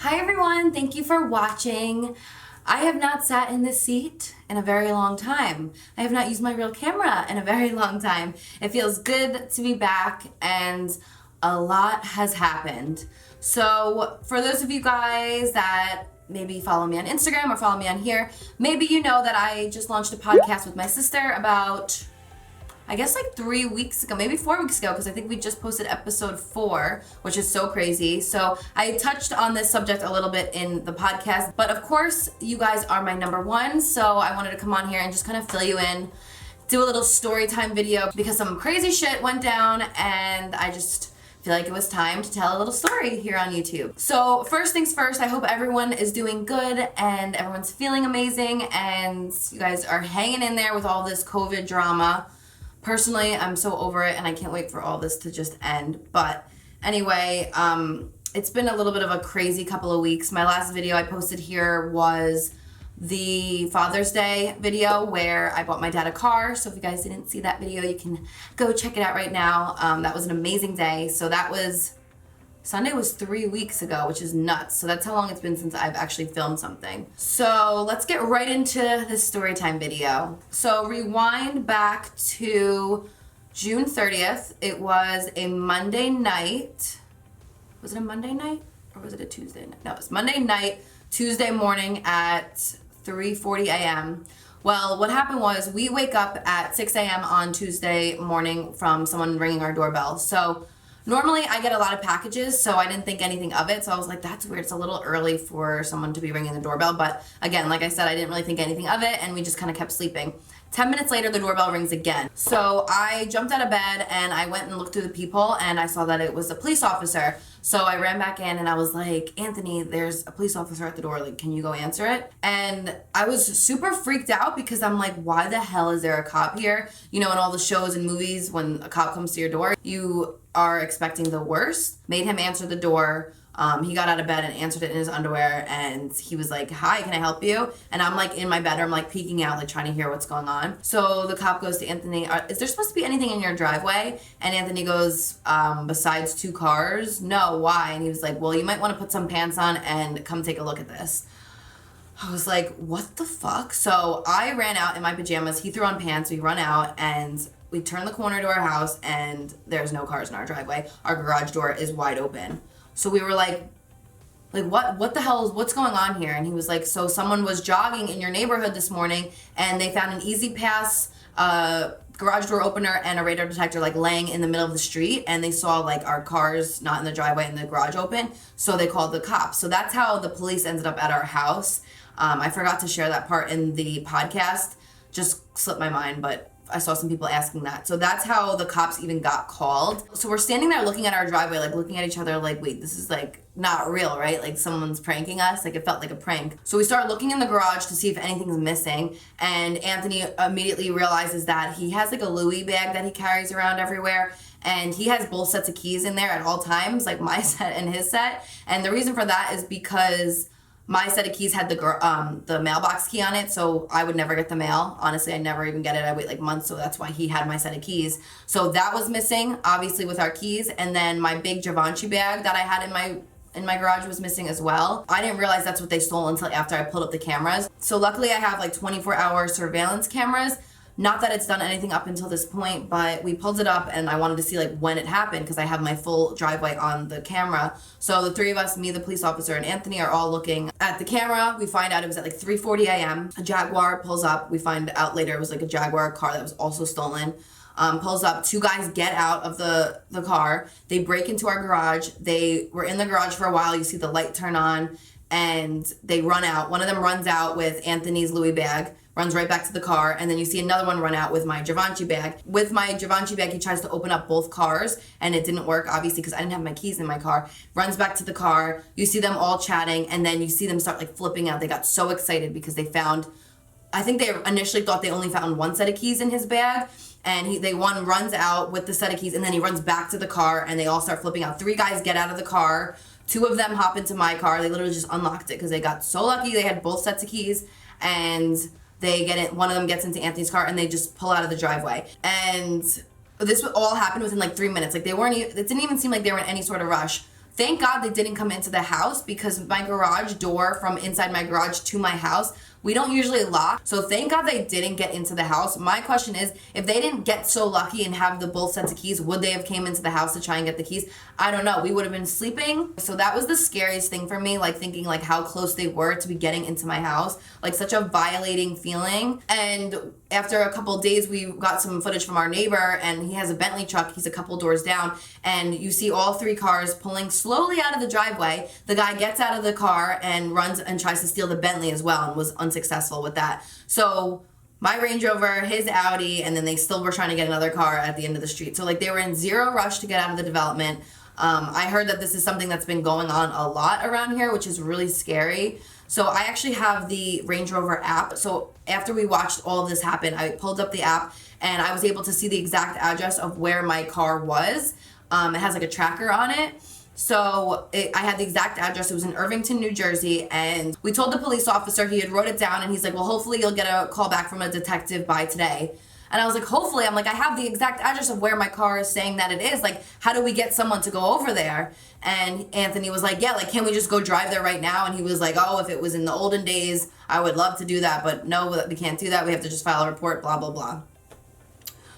Hi everyone, thank you for watching. I have not sat in this seat in a very long time. I have not used my real camera in a very long time. It feels good to be back and a lot has happened. So for those of you guys that maybe follow me on Instagram or follow me on here, maybe you know that I just launched a podcast with my sister about I guess like 3 weeks ago, maybe 4 weeks ago, because I think we just posted episode 4, which is so crazy. So I touched on this subject a little bit in the podcast, but of course you guys are my number one. So I wanted to come on here and just kind of fill you in, do a little story time video because some crazy shit went down and I just feel like it was time to tell a little story here on YouTube. So first things first, I hope everyone is doing good and everyone's feeling amazing and you guys are hanging in there with all this COVID drama. Personally, I'm so over it and I can't wait for all this to just end. But anyway, it's been a little bit of a crazy couple of weeks. My last video I posted here was the Father's Day video where I bought my dad a car. So if you guys didn't see that video, you can go check it out right now. That was an amazing day. So Sunday was 3 weeks ago, which is nuts. So that's how long it's been since I've actually filmed something. So let's get right into this story time video. So rewind back to June 30th. It was a Monday night. Was it a Monday night or was it a Tuesday night? No, it was Monday night, Tuesday morning at 3:40 a.m. Well, what happened was we wake up at 6 a.m. on Tuesday morning from someone ringing our doorbell. So normally I get a lot of packages, so I didn't think anything of it. So I was like, that's weird. It's a little early for someone to be ringing the doorbell. But again, like I said, I didn't really think anything of it and we just kind of kept sleeping. 10 minutes later, the doorbell rings again. So I jumped out of bed and I went and looked through the peephole and I saw that it was a police officer. So I ran back in and I was like, Anthony, there's a police officer at the door. Like, can you go answer it? And I was super freaked out because I'm like, why the hell is there a cop here? You know, in all the shows and movies, when a cop comes to your door, you are expecting the worst. Made him answer the door. He got out of bed and answered it in his underwear and he was like, hi, can I help you? And I'm like in my bedroom, like peeking out, like trying to hear what's going on. So the cop goes to Anthony, is there supposed to be anything in your driveway? And Anthony goes, besides 2 cars? No, why? And he was like, well, you might want to put some pants on and come take a look at this. I was like, what the fuck? So I ran out in my pajamas. He threw on pants. We run out and we turn the corner to our house and there's no cars in our driveway. Our garage door is wide open. So we were like what the hell what's going on here? And he was like, so someone was jogging in your neighborhood this morning and they found an Easy Pass garage door opener and a radar detector like laying in the middle of the street and they saw like our cars not in the driveway and the garage open. So they called the cops. So that's how the police ended up at our house. I forgot to share that part in the podcast. Just slipped my mind, but I saw some people asking that. So that's how the cops even got called. So we're standing there looking at our driveway, like looking at each other like, wait, this is like not real, right? Like someone's pranking us. Like it felt like a prank. So we start looking in the garage to see if anything's missing. And Anthony immediately realizes that he has like a Louis bag that he carries around everywhere. And he has both sets of keys in there at all times, like my set and his set. And the reason for that is because my set of keys had the mailbox key on it, so I would never get the mail. Honestly, I never even get it. I wait like months, so that's why he had my set of keys. So that was missing, obviously, with our keys. And then my big Givenchy bag that I had in my garage was missing as well. I didn't realize that's what they stole until after I pulled up the cameras. So luckily, I have like 24-hour surveillance cameras. Not that it's done anything up until this point, but we pulled it up and I wanted to see like when it happened because I have my full driveway on the camera. So the 3 of us, me, the police officer, and Anthony are all looking at the camera. We find out it was at like 3:40 a.m. A Jaguar pulls up. We find out later it was like a Jaguar car that was also stolen. Pulls up. 2 guys get out of the car. They break into our garage. They were in the garage for a while. You see the light turn on and they run out. One of them runs out with Anthony's Louis bag, runs right back to the car, and then you see another one run out with my Givenchy bag. With my Givenchy bag, he tries to open up both cars, and it didn't work, obviously, because I didn't have my keys in my car. Runs back to the car. You see them all chatting, and then you see them start, like, flipping out. They got so excited because they found, I think they initially thought they only found 1 set of keys in his bag, and one runs out with the set of keys, and then he runs back to the car, and they all start flipping out. 3 guys get out of the car. 2 of them hop into my car. They literally just unlocked it because they got so lucky. They had both sets of keys, and they get it. One of them gets into Anthony's car, and they just pull out of the driveway. And this all happened within like 3 minutes. Like it didn't even seem like they were in any sort of rush. Thank God they didn't come into the house, because my garage door from inside my garage to my house, we don't usually lock. So thank God they didn't get into the house. My question is, if they didn't get so lucky and have the both sets of keys, would they have came into the house to try and get the keys? I don't know. We would have been sleeping. So that was the scariest thing for me, like thinking like how close they were to be getting into my house, like such a violating feeling. And after a couple of days, we got some footage from our neighbor, and he has a Bentley truck. He's a couple doors down, and you see all 3 cars pulling slowly out of the driveway. The guy gets out of the car and runs and tries to steal the Bentley as well, and was unsuccessful with that. So my Range Rover, his Audi, and then they still were trying to get another car at the end of the street. So like they were in zero rush to get out of the development. I heard that this is something that's been going on a lot around here, which is really scary. So I actually have the Range Rover app. So after we watched all of this happen, I pulled up the app and I was able to see the exact address of where my car was. It has like a tracker on it. So I had the exact address. It was in Irvington, New Jersey, and we told the police officer. He had wrote it down, and he's like, well, hopefully you'll get a call back from a detective by today. And I was like, hopefully. I'm like, I have the exact address of where my car is saying that it is. Like, how do we get someone to go over there? And Anthony was like, yeah, like, can't we just go drive there right now? And he was like, oh, if it was in the olden days, I would love to do that. But no, we can't do that. We have to just file a report, blah, blah, blah.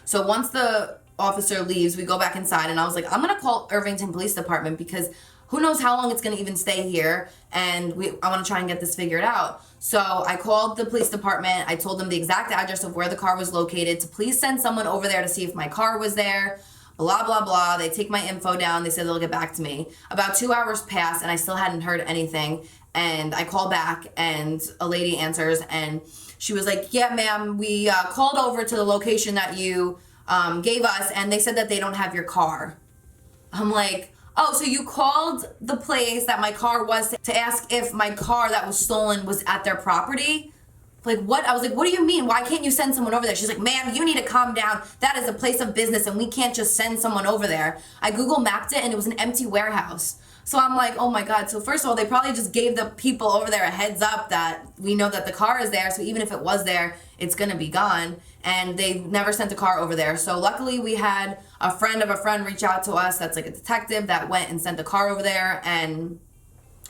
So once the officer leaves, we go back inside, and I was like, I'm gonna call Irvington Police Department, because who knows how long it's gonna even stay here, and I want to try and get this figured out. So I called the police department. I told them the exact address of where the car was located, to please send someone over there to see if my car was there, blah, blah, blah. They take my info down. They said they'll get back to me. About 2 hours passed, and I still hadn't heard anything. And I call back, and a lady answers, and she was like, yeah, ma'am, we called over to the location that you gave us, and they said that they don't have your car. I'm like, oh, so you called the place that my car was to ask if my car that was stolen was at their property? Like, what? I was like, what do you mean? Why can't you send someone over there? She's like, ma'am, you need to calm down. That is a place of business, and we can't just send someone over there. I Google mapped it, and it was an empty warehouse. So I'm like, oh my God. So first of all, they probably just gave the people over there a heads up that we know that the car is there. So even if it was there, it's going to be gone. And they never sent a car over there. So luckily we had a friend of a friend reach out to us that's like a detective that went and sent a car over there. And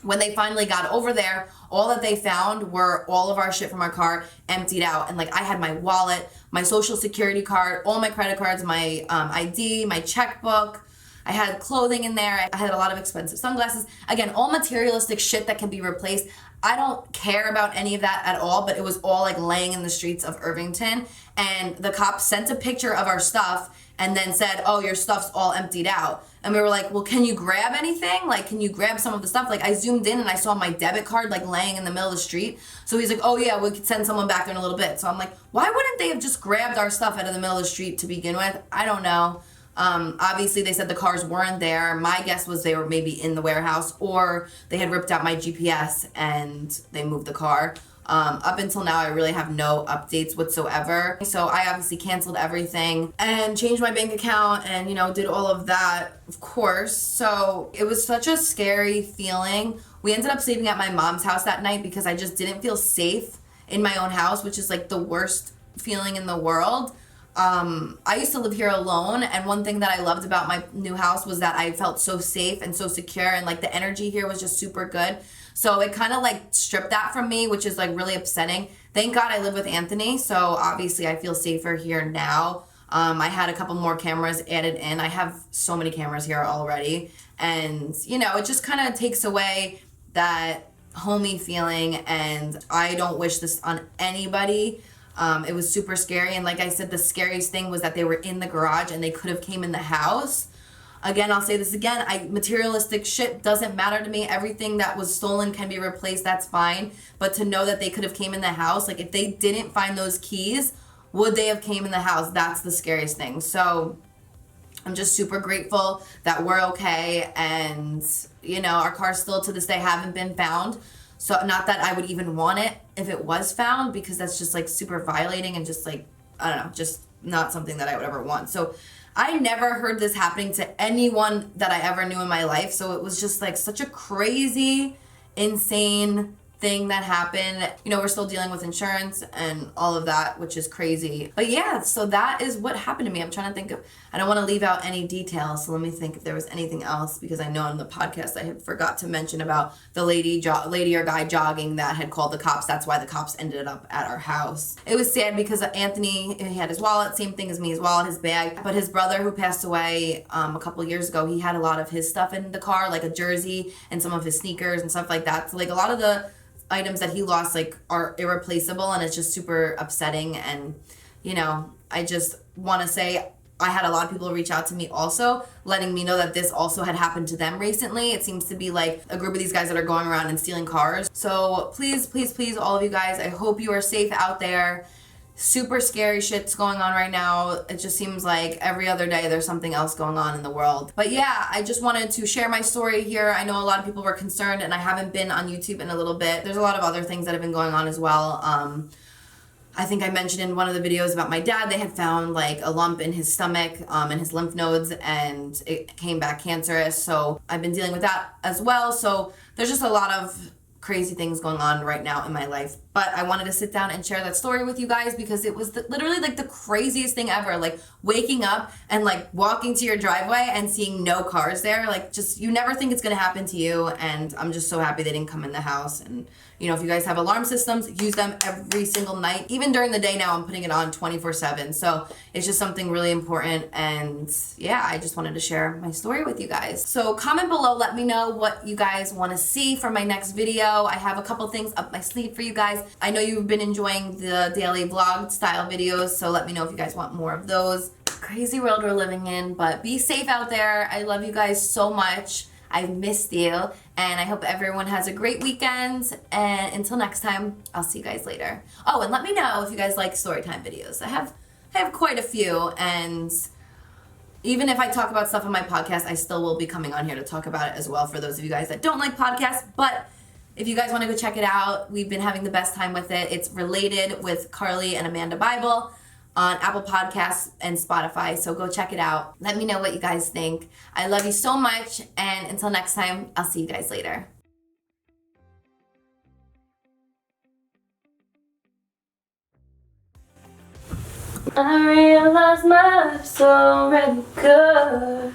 when they finally got over there, all that they found were all of our shit from our car emptied out. And like, I had my wallet, my social security card, all my credit cards, my ID, my checkbook. I had clothing in there. I had a lot of expensive sunglasses. Again, all materialistic shit that can be replaced. I don't care about any of that at all, but it was all like laying in the streets of Irvington. And the cops sent a picture of our stuff and then said, oh, your stuff's all emptied out. And we were like, well, can you grab anything? Like, can you grab some of the stuff? Like, I zoomed in and I saw my debit card like laying in the middle of the street. So he's like, oh yeah, we could send someone back there in a little bit. So I'm like, why wouldn't they have just grabbed our stuff out of the middle of the street to begin with? I don't know. Obviously they said the cars weren't there. My guess was they were maybe in the warehouse, or they had ripped out my GPS and they moved the car. Up until now, I really have no updates whatsoever. So I obviously canceled everything and changed my bank account and, did all of that, of course. So it was such a scary feeling. We ended up sleeping at my mom's house that night because I just didn't feel safe in my own house, which is like the worst feeling in the world. I used to live here alone, and one thing that I loved about my new house was that I felt so safe and so secure, and like the energy here was just super good. So it kind of like stripped that from me, which is like really upsetting. Thank God I live with Anthony, so obviously I feel safer here now. I had a couple more cameras added in. I have so many cameras here already, and it just kind of takes away that homey feeling, and I don't wish this on anybody. It was super scary, and like I said, the scariest thing was that they were in the garage and they could have came in the house. Again, I'll say this again, materialistic shit doesn't matter to me. Everything that was stolen can be replaced, that's fine. But to know that they could have came in the house, like if they didn't find those keys, would they have came in the house? That's the scariest thing. So I'm just super grateful that we're okay, and our cars still to this day haven't been found. So not that I would even want it if it was found, because that's just like super violating and just like, I don't know, just not something that I would ever want. So I never heard this happening to anyone that I ever knew in my life. So it was just like such a crazy, insane thing that happened. You know, we're still dealing with insurance and all of that, which is crazy. But yeah, so that is what happened to me. I'm trying to think of, I don't want to leave out any details, so let me think if there was anything else, because I know in the podcast I had forgot to mention about the lady or guy jogging that had called the cops. That's why the cops ended up at our house. It was sad because Anthony, he had his wallet, same thing as me, his wallet, his bag, but his brother, who passed away a couple years ago, he had a lot of his stuff in the car, like a jersey and some of his sneakers and stuff like that. So like a lot of the items that he lost like are irreplaceable, and it's just super upsetting. And you know, I just want to say I had a lot of people reach out to me also letting me know that this also had happened to them recently. It seems to be like a group of these guys that are going around and stealing cars. So please, please, please, all of you guys, I hope you are safe out there. Super scary shit's going on right now. It just seems like every other day there's something else going on in the world. But yeah, I just wanted to share my story here. I know a lot of people were concerned, and I haven't been on YouTube in a little bit. There's a lot of other things that have been going on as well. I think I mentioned in one of the videos about my dad, they had found like a lump in his stomach and his lymph nodes, and it came back cancerous. So I've been dealing with that as well. So there's just a lot of crazy things going on right now in my life. But I wanted to sit down and share that story with you guys because it was literally like the craziest thing ever. Like waking up and like walking to your driveway and seeing no cars there. Like just, you never think it's gonna happen to you. And I'm just so happy they didn't come in the house. And you know, if you guys have alarm systems, use them every single night. Even during the day now, I'm putting it on 24/7. So it's just something really important. And yeah, I just wanted to share my story with you guys. So comment below, let me know what you guys want to see for my next video. I have a couple things up my sleeve for you guys. I know you've been enjoying the daily vlog style videos, so let me know if you guys want more of those. Crazy world we're living in, but be safe out there. I love you guys so much. I've missed you, and I hope everyone has a great weekend, and until next time, I'll see you guys later. Oh, and let me know if you guys like storytime videos. I have quite a few, and even if I talk about stuff on my podcast, I still will be coming on here to talk about it as well for those of you guys that don't like podcasts. But if you guys want to go check it out, we've been having the best time with it. It's Related with Carli and Amanda Bybel on Apple Podcasts and Spotify, so go check it out. Let me know what you guys think. I love you so much, and until next time, I'll see you guys later. I realize my life's already good.